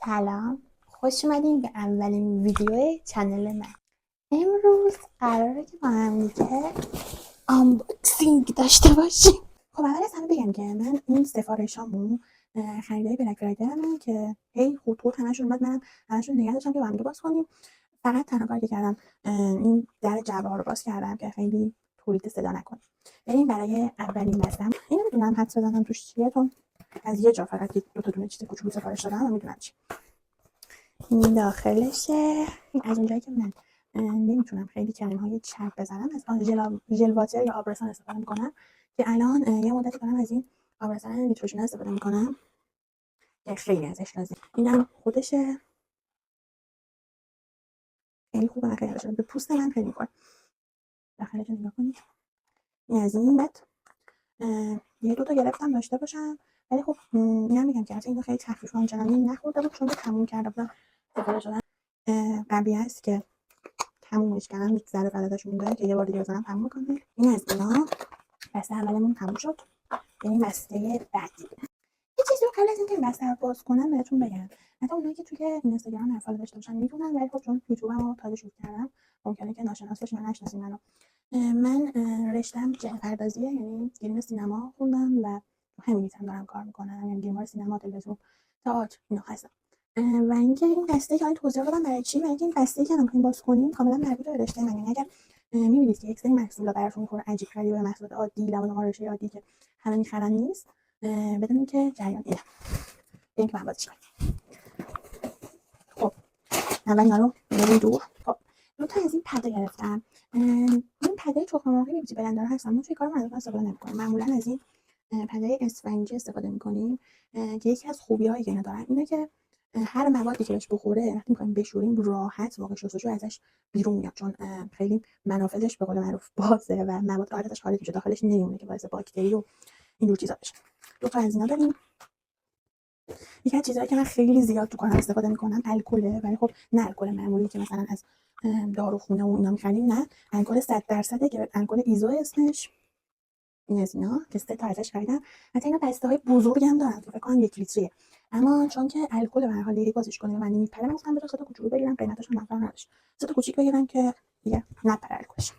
سلام، خوش اومدین به اولین ویدیو چنل من. امروز قراره که با هم دیگه آنباکسینگ داشته باشیم. خب اول از همه بگم که من این سفارشامو خریدای بلک فرایدی که هی خطوط همشون اومد، منم همشون نگه داشتم که با هم دیگه باز کنیم. فقط تنها کاری که کردم این در جعبه ها رو باز کردم که خیلی تولید صدا نکنه. بریم برای اولین بستم. اینو میدونم حدس بزنم توش چیه، چون از یه جا فقط دو تا دونه چیز کوچولو سفارش دادم و میدونم چی این داخلشه. از اونجایی که من نمیتونم خیلی کلمه‌های چرب بزنم، از ژل واتر یا آبرسان استفاده میکنم که الان یه مدتی دارم از این آبرسان نیتروژن استفاده میکنم که خیلی ازش راضی. اینم خودشه، خیلی خوبه، خیلی ازش به پوست من خیلی میخوره. داخلش نگاه کنید. این از این بعد یه دو تا گرفتم داشته باشم، ولی خب اینم میگم که از این خیلی تخفیف آنچنانی نخورده بود، چون تموم کرده بودم استفاده شدن. قبلی هست که تمومش کردم، یک ذره فقط مونده که یه بار دیگه بزنم تموم کنه. این از اینا. بسته اولمون تموم شد، بریم بسته بعدی. یه چیزی رو قبل از اینکه بسته رو باز کنم بهتون بگم، حتی اونایی که توی اینستاگرام من فالو داشته باشن میدونن، ولی خب چون یوتیوبمو تازه شروع کردم ممکنه که ناشناس باشین و نشناسین منو. من رشته‌ام چهره پردازیه، یعنی گریم سینما خوندم و همین هم دارم کار میکنم، یعنی گیمار سینما، تلویزیون، تئاتر اینا هستم. و اینکه این بسته که الان توضیح دادم برای چی، برای اینکه این بسته که الان باز کنیم کاملا مربوط به رشته من. یعنی اگر می‌بینید که یک سری محصولا براتون میخوره عجیب غریبه، محصولات عادی لوازم آرایشی عادی که همه میخرن نیست، بدونید که جریان اینه. بریم که من بازش کنیم. خب اول اینا رو بریم دور. خب دو تا از این پرده گرفتم. این پرده تخم مرغ بیوتی بلندر هستن، ما توی کار من استفاده نمی‌کنیم. معمولا از این پرده اسفنجی استفاده می‌کنیم که یکی از خوبی‌هایی که اینا دارن اینه که هر موادی که بهش بخوره وقتی می‌خوایم بشوریم راحت موقع شستشو ازش بیرون میاد، چون خیلی منافذش به قول معروف بازه و مواد راحت ازش خارج میشه، داخلش نمیمونه که باعث باکتری و اینجور چیزا بشه. دو تا از اینا داریم. یکی از چیزایی که من خیلی زیاد تو کارم استفاده می‌کنم الکله، ولی خب نه الکل معمولی که مثلا از داروخونه و اینا می‌خریم، نه، الکل 100% که الکل ایزو اسمش. این از اینا که 3 تا ازش خریدم. حتی اینا بسته‌های بزرگی هم دارن که فکر کنم 1 لیتریه، اما چون که الکل به هر حال دیگه بازش کنه و من نمیپره، مثلا به 3 تا کوچولو بگیرم، قیمتش هم فرق نداشت، 3 تا کوچیک بگیرم که دیگه نپره الکلش.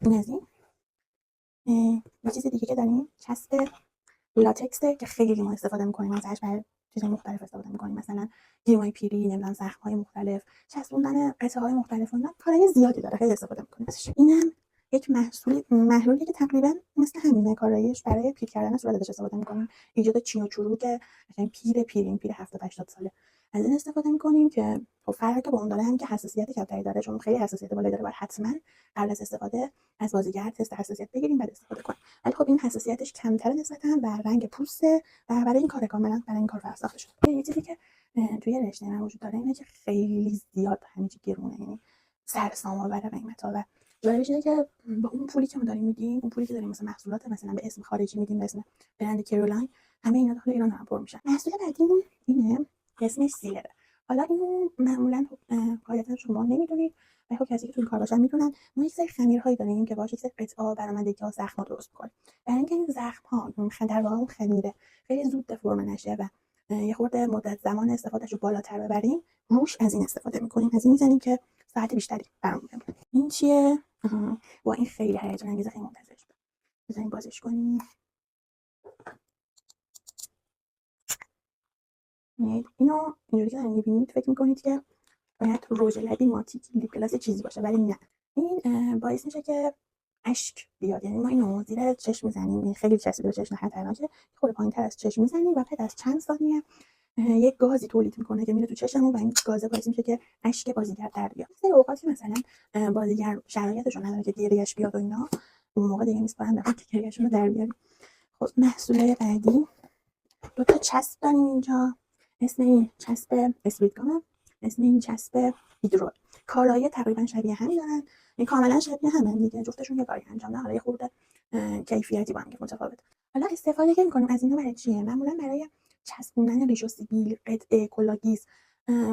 این از این. یه چیز دیگه که داریم چسب لاتکسه که خیلی ما استفاده می‌کنیم ازش، برای چیزهای مختلف استفاده می‌کنیم، مثلا گیمای پیری، نمیدونم زخم‌های مختلف، چسبوندن قطعه‌های مختلف، اون کارهای زیادی داره، خیلی استفاده می‌کنیم ازش. اینم یک محلولی که تقریبا مثل همینه، کاراییش برای پیر کردن صورت ازش استفاده می‌کنیم، ایجاد چین و چروک مثلا پیر 70 80 ساله از این استفاده می‌کنیم که خب فرقی که با اون داره هم که حساسیت کمتری داره، چون خیلی حساسیت بالایی داره، باید حتما قبل از استفاده از بازیگر تست حساسیت بگیریم بعد استفاده کنیم. ولی خب این حساسیتش کمتره نسبتاً و رنگ پوسته و برای این کار کاملا برای این کار فقط ساخته شده. یه چیزی که توی رشته من وجود داره اینه که خیلی زیاد همه چی گرونه، یعنی سرسام آور قیمتا، و جالبش اینه که با اون پولی که ما داریم میدیم، اون پولی که داریم مثلا محصولات مثلا به اسم خارجی میدیم، به اسم برند کرولاین، همه اینا داخل ایران هم پر میشن. محصول بعدیمون اینه، اسمش سیلره. حالا اینو معمولا قاعدتا شما نمیدونید، و خب کسی که تو این کار باشن میدونن. ما یک سری خمیرهایی داریم که باهاش یک سری قطعه برآمدگی‌ها زخم‌ها درست می‌کنیم. برای اینکه این زخم‌ها در واقع اون خمیره خیلی زود دفرم نشه و یه خورده مدت زمان استفادهش رو بالاتر ببریم، روش از این استفاده می‌کنیم، از این می‌زنیم که ساعت بیشتری برامون بمونه. این چیه؟ با این خیلی هیجان انگیزه، خیلی منتظر شدم. بزنیم بازش کنیم. اینو اینجوری که دارین می‌بینید فکر می‌کنید که باید رژ لبی ماتیک لیپ گلاس چیزی باشه، ولی نه. این باعث میشه که اشک بیاد، یعنی ما اینو زیر چشم میزنیم، این خیلی چسبیده به چشم خطرناکه، خود پایین‌تر از چشم میزنیم و بعد از چند ثانیه یک گازی تولید میکنه که میره تو چشممون و این گازه باعث میشه که اشک بازیگر در بیاد. سری اوقاتی مثلا بازیگر شرایطش رو نداره که گریهش بیاد و اینا، اون موقع دیگه میسپارن به که گریهشون رو در بیاریم. خب محصول بعدی، دو تا چسب داریم اینجا. اسم این چسب اسپریت گام، اسم این چسب هیدرول. کارایی تقریبا شبیه همین دارن، این کاملا شبیه همن دیگه، جفتشون یه کاری انجام دادن، حالا یه خورده کیفیتی با هم متفاوت. حالا استفاده که می‌کنیم از اینا برای چیه؟ معمولا برای چسبوندن ریش و سیبیل، قطعه، کلاگیس،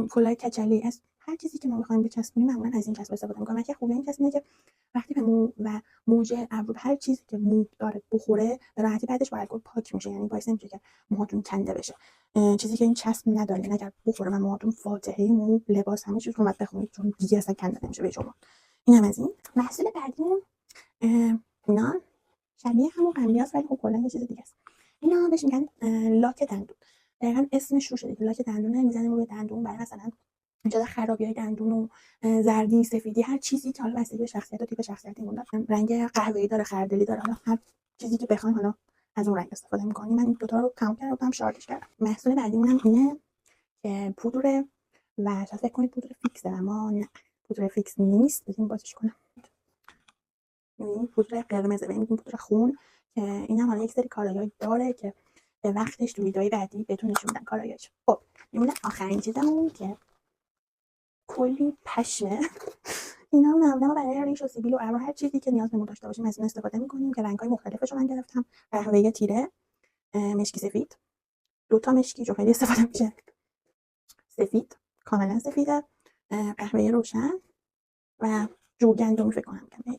کلاه کچلی، از هر چیزی که ما بخوایم بچسبونیم معمولا از این چسب استفاده می‌کنم. که خوبی این چسب اینه که وقتی به مو و موجه ابرو هر چیزی که مو داره بخوره به راحتی بعدش با الکل پاک میشه، یعنی باعث نمیشه که موهاتون کنده بشه. چیزی که این چسب نداره، یعنی اگر بخوره و موهاتون فاتحه مو، لباس، همه چیز رو باید بخونید چون دیگه اصلا کنده نمیشه به شما. اینم از این. محصول بعدیمون اینا شبیه همون قندیاست ولی خب کلا یه چیز دیگه است. اینا بهش میگن لاک دندون. دقیقاً اسمش رو شده لاک دندونه، میزنیم روی دندون برای مثلا ایجاد خرابی‌های دندون و زردی، سفیدی، هر چیزی که حالا بستگی به شخصیت و تیپ شخصیت اون داره. رنگ قهوه‌ای داره، خردلی داره، حالا هر چیزی که بخوایم حالا از اون رنگ استفاده می‌کنیم. من این دو تا رو تموم کردم، شارژش کردم. محصول بعدیمون هم اینه که پودر و شاید فکر کنید پودر فیکسه، اما نه پودر فیکس نیست. ببین بازش کنم. این پودر قرمزه، ببین این پودر خون که اینم حالا یک سری کارایی داره که به وقتش تو ویدیوهای بعدی بهتون نشون میدم کاراییش. خب میمونه آخرین چیزمون که کلی پشمه. اینا معمولا برای ریش و سیبیل و ابرو هر چیزی که نیاز به داشته باشیم از این استفاده می‌کنیم که رنگ‌های مختلفش رو من گرفتم. قهوه‌ای تیره، مشکی سفید، دو تا مشکی جو خیلی استفاده میشه، سفید کاملا سفیده، قهوه‌ای روشن و جوگندمی فکر کنم کم.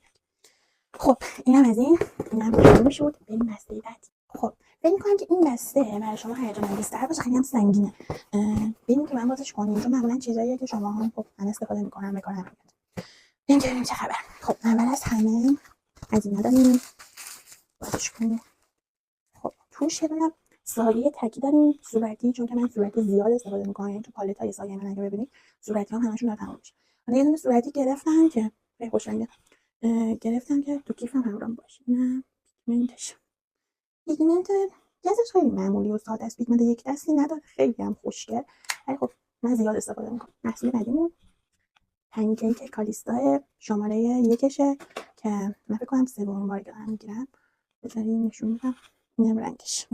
خب اینم از اینم تموم شد. بریم بسته بعدی. خب فکر می‌کنم که این بسته برای شما هیجان انگیزتر باشه، خیلی هم سنگینه. ببینیم که من بازش کنیم چون معمولا چیزاییه که شما هم خب من استفاده می‌کنم به کار میاد. ببینیم چه خبر. خب اول از همه از اینا داریم بازش کنیم. خب توش یه دونه سایه تکی داریم صورتی، چون که من صورتی زیاد استفاده می‌کنم، یعنی تو پالت‌های سایه من اگه ببینید صورتی هم همشون تموم میشه. حالا یه دونه صورتی گرفتم که خیلی خوشمزه، گرفتم که تو کیفم همراهم باشه. نه پیگمنت جزش خیلی معمولی و ساده است، پیگمنت یک دستی نداره، خیلی هم خوشگل، ولی خب من زیاد استفاده میکنم. محصول بعدیمون پنکیک کالیستا شماره یکشه که من فکر کنم سومین بار دارم میگیرم. بذارین نشون میدم. اینم رنگش.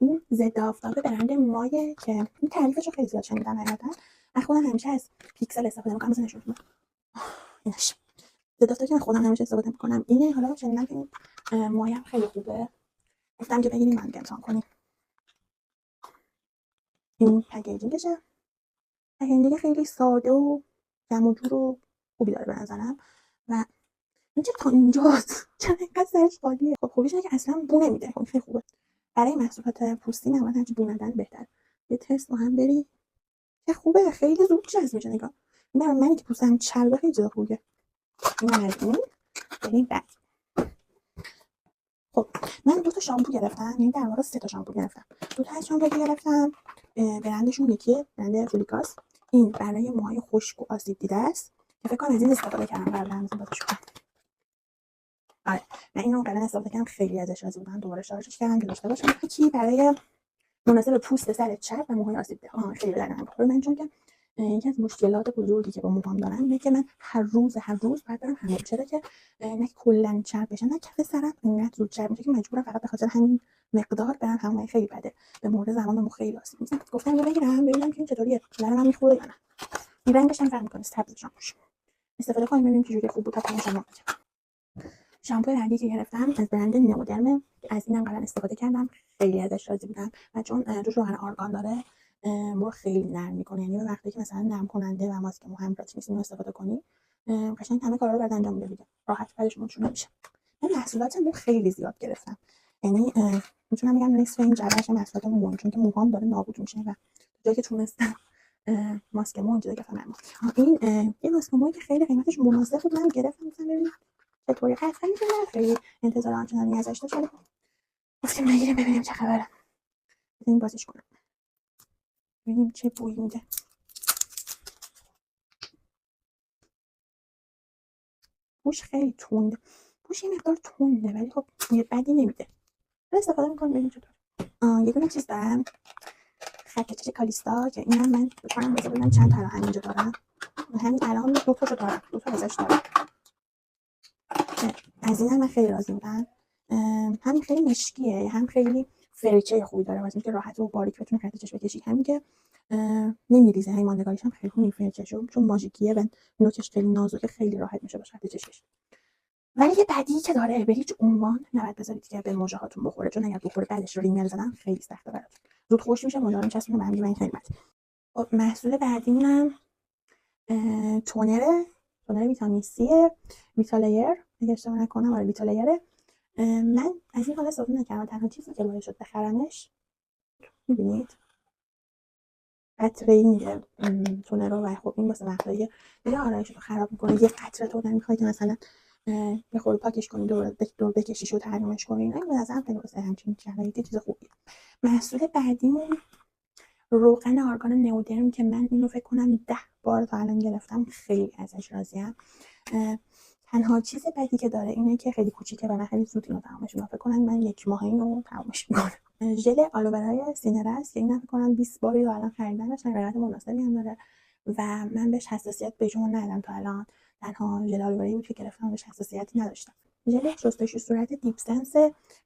این ضد آفتاب برند مایه که این تعریفش رو خیلی زیاد شنیدم حقیقتا. من خودم همیشه از پیکسل استفاده میکنم. مثلا نشون میدم اینش ضد آفتابی که من خودم همیشه استفاده میکنم اینه. حالا شنیدم که این مایه هم خیلی خوبه، گفتم که بگیریم من امتحان کنیم. این پکیجینگشه، پکیجینگ خیلی ساده و جمع و جور و خوبی داره به نظرم. و اینجا تا اینجاست چون اینقدر سرش خالیه. خب خوبیش اینه که اصلا بو نمیده، خیلی خوبه برای محصولات پوستی. معمولا هرچی بو ندن بهتر. یه تست با هم بری که خوبه، خیلی زود جذب میشه. نگاه این برای منی که پوستم چربه خیلی چیز خوبیه. این از این. بریم بعد. خب من دو تا شامپو گرفتم، یعنی در واقع سه تا شامپو گرفتم. دو تا از شامپو گرفتم برندشون یکیه، برند فولیکاس. این برای موهای خشک و آسیب دیده است که فکر کنم از این استفاده کردم قبلا. از این بازش کنم. آره من اینو قبلا استفاده کردم، خیلی ازش راضی بودم. دوباره شارژش کردم که داشته باشم. یکی برای مناسب پوست سر چرب و موهای آسیب دیده. خیلی درد نمیخوره من، چون که یکی از مشکلات بزرگی که با موهام دارم اینه که من هر روز باید برم حمام. چرا که نه کلا چرب بشه نه کف سرم اینقدر زود چرب میشه که مجبورم فقط به خاطر همین مقدار برم حمام. خیلی بده، به مورد زمان مو خیلی آسیب میزنه. گفتم اینو بگیرم ببینم که این چطوریه، کلا من میخوره یا نه. این رنگش هم فرق میکنه، سبز شامپوش استفاده کنیم ببینیم چجوری خوب بود تا شما. شامپو بعدی که گرفتم از برند نئودرم، از اینم قبلا استفاده کردم، خیلی ازش راضی بودم و چون توش روغن آرگان داره مو خیلی نرم میکنه. یعنی به وقتی که مثلا نرم کننده و ماسک مو هم نیست اینو استفاده کنی قشنگ همه کارا رو بعد انجام میده دیگه، راحت بعدش موشون نمیشه. من محصولات مو خیلی زیاد گرفتم، یعنی میتونم بگم نصف این جعبهش محصولات مو، چون که موهام داره نابود میشه و جایی که تونستم ماسک مو اینجا گرفتم. این یه ماسک مویی که خیلی قیمتش مناسب بود من گرفتم. مثلا ببینید چطوری خسته میشم، خیلی انتظار آنچنانی ازش داشت، ولی گفتیم نگیریم ببینیم چه خبره. بزنیم بازش کنم ببینیم چه بویی میده. بوش خیلی تنده، بوش یه مقدار تنده ولی خب بوی بدی نمیده. استفاده میکنم ببینیم چطور. یه دونه چیز دارم، خط چش کالیستا که اینم من بکنم ببینم چند تا همینجا دارم. همین الان دو تا دارم، دو تا ازش دارم. از اینم من خیلی راضی بودم. هم خیلی مشکیه، هم خیلی فرچه خوبی داره واسه اینکه راحت و باریک بتونی خط چش بکشی. همین که نمیریزه، همین ماندگاریش هم خیلی خوبه فرچه‌شو، چون ماژیکیه و نوکش خیلی نازکه، خیلی راحت میشه باشه خط چش کشید. ولی یه بدی که داره به هیچ عنوان نباید بذارید که به موجه هاتون بخوره، چون اگر بخوره بعدش ریمیل زدن خیلی سخته براتون، زود خوش میشه، موجه رو میچسبونه به هم. خیلی بد. خب محصول بعدیمونم تونر ویتامین سی ویتالایر، اگه اشتباه نکنم آره ویتالایره. من از این حالا استفاده نکردم، تنها چیزی که باعث شد بخرمش میبینید قطره‌ای میده تونر رو، و خب این واسه وقتایی دیگه آرایش رو خراب میکنه. یه قطره تو نمیخوای که مثلا یه خورده پاکش کنی، دور بکشیش و ترمیمش کنی، این به نظرم خیلی واسه همچین شرایطی چیز خوبیه. محصول بعدیمون روغن آرگان نئودرم که من اینو فکر کنم 10 بار تا الان گرفتم، خیلی ازش راضیم. تنها چیز بدی که داره اینه که خیلی کوچیکه و من خیلی زود اینو تمامش میکنم، فکر کنم من 1 ماه اینو تمامش میکنم. ژل آلوورای سینه است که این فکر کنم 20 باری تا الان خریدمش، قیمت مناسبی هم داره و من بهش حساسیت به جون ندارم تا الان. تنها ژل آلوورایی بود که گرفتم بهش حساسیتی نداشتم. ژل شستشوی صورت دیپ سنس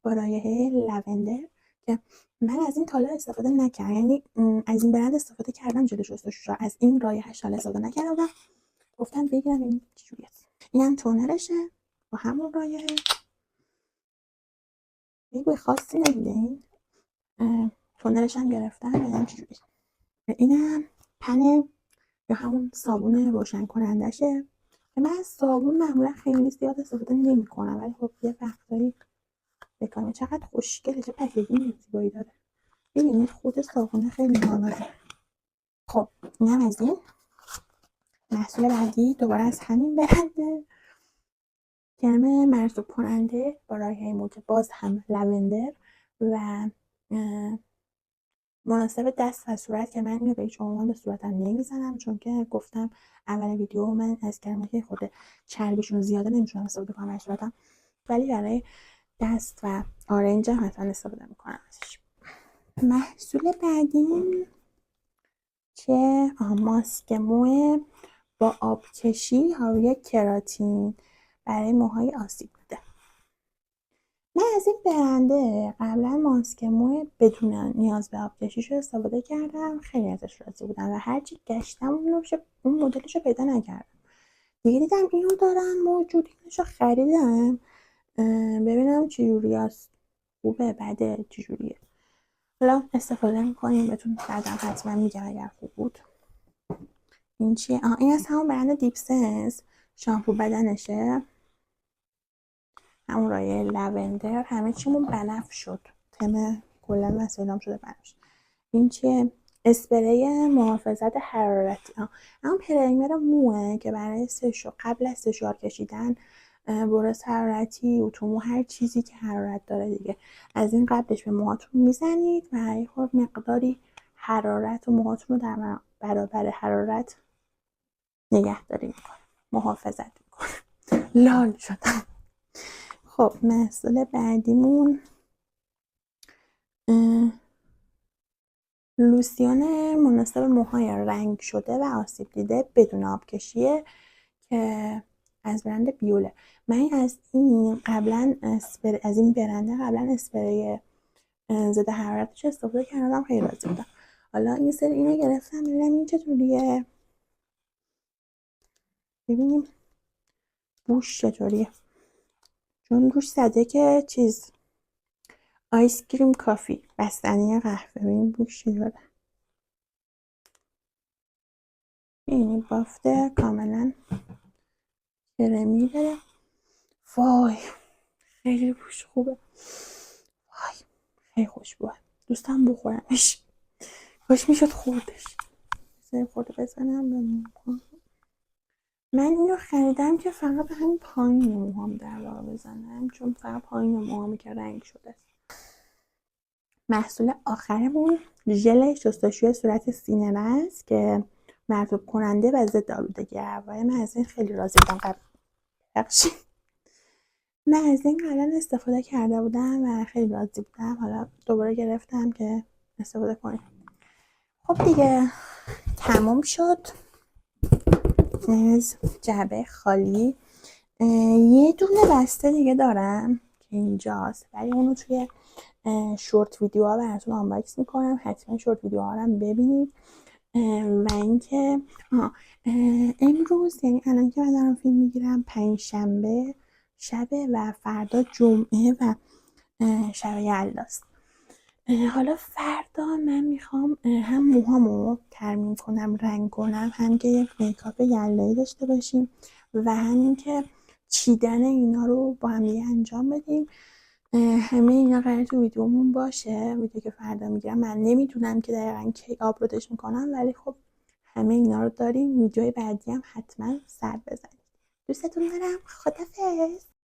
با رایحه لونده که من از این تالا استفاده نکردم، یعنی از این برند استفاده کردم ژل شستشوی، از این رایحه‌اش حالا استفاده نکردم. گفتم بگیرم این چجوریه. اینم تونرشه با همون رایحه، یه بوی خاصی نمیده. این تونرش هم گرفتم ببینم چجوریه. اینم پن یا همون صابون روشن کنندشه که من از صابون معمولا خیلی زیاد استفاده نمی کنم، ولی خب یه وقتایی بکنم. چقدر خوشگله، چه پکیجینگ زیبایی داره. ببینید خود صابونه خیلی نامزه. خب اینم از این. محصول بعدی دوباره از همین برنده، کرم مرطوب کننده با رایحه موج، باز هم لوندر و مناسب دست و صورت که من اینو به هیچ عنوان به صورتم نمیزنم، چون که گفتم اول ویدیو من از کرم‌های خود چربیشون زیاده نمیتونم استفاده کنم برای صورتم، ولی برای دست و آرنج هم حتما استفاده میکنم ازش. محصول بعدی که ماسک مو با آبکشی حاوی کراتین برای موهای آسیب دیده. من از این برنده قبلا ماسک مو بدون نیاز به آبکشیش رو استفاده کردم، خیلی ازش راضی بودم و هرچی گشتم اون مدلش رو پیدا نکردم. دیگه دیدم اینو دارن موجود، اینش رو خریدم ببینم چجوری است، خوبه بده چجوریه. حالا استفاده میکنیم بهتون بعدم حتما میگم اگر خوب بود. این چیه؟ این از همون برند دیپ سنس شامپو بدنشه، همون رایحه لوندر. همه چیمون بنفش شد، تم کلا وسایلام شده بنفش. این چیه؟ اسپری محافظت حرارتی. اما پریمر موه که برای قبل از سشوار کشیدن برس حرارتی، اتومو، هر چیزی که حرارت داره دیگه، از این قبلش به موهاتون میزنید و یه خورد مقداری حرارت و موهاتون رو در برابر حرارت نگهداری میکنه، محافظت میکنه. لال شدم. خب محصول بعدیمون لوسیون مناسب موهای رنگ شده و آسیب دیده بدون آبکشیه که از برند بیوله. من از این قبلا از این برنده قبلا اسپری ضد حرارتش استفاده کردم، خیلی راضی بودم. حالا این سری اینو گرفتم ببینم این چطوریه، ببینیم بوش چطوریه، چون روش زده که چیز آیس کریم کافی، بستنی قهوه. ببینیم بوش چطوره. این بافته کاملا کرمی داره. وای خیلی بوش خوبه، وای خیلی خوشبوه، دوستم بخورمش، کاش میشد خوردش. خورده بزنم. من اینو خریدم که فقط به همین پایین موهام در واقع بزنم، چون فقط پایین موهامی که رنگ شده. محصول آخرمون ژل شستشوی صورت سینه است که مرطوب کننده و ضد آلودگی هوای. من از این خیلی راضی بودم. من از این قبلا استفاده کرده بودم و خیلی راضی بودم، حالا دوباره گرفتم که استفاده کنیم. خب دیگه تموم شد از جعبه خالی. یه دونه بسته دیگه دارم که اینجاست، ولی اونو توی شورت ویدیو ها براتون آنباکس میکنم، حتما شورت ویدیو ها رو هم ببینید. و اینکه امروز یعنی الان که من دارم فیلم میگیرم 5 شنبه شبه و فردا جمعه و شب یلداست. حالا فردا من میخوام هم موهامو ترمیم کنم، رنگ کنم، هم که یک میکاپ یلایی داشته باشیم و همین که چیدن اینا رو با هم دیگه انجام بدیم. همه اینا قراره تو ویدیومون باشه، ویدیو که فردا میگیرم. من نمیدونم که دقیقا کی آپلودش میکنم، ولی خب همه اینا رو داریم. ویدیوی بعدی هم حتما سر بزنید. دوستتون دارم. خدافظ.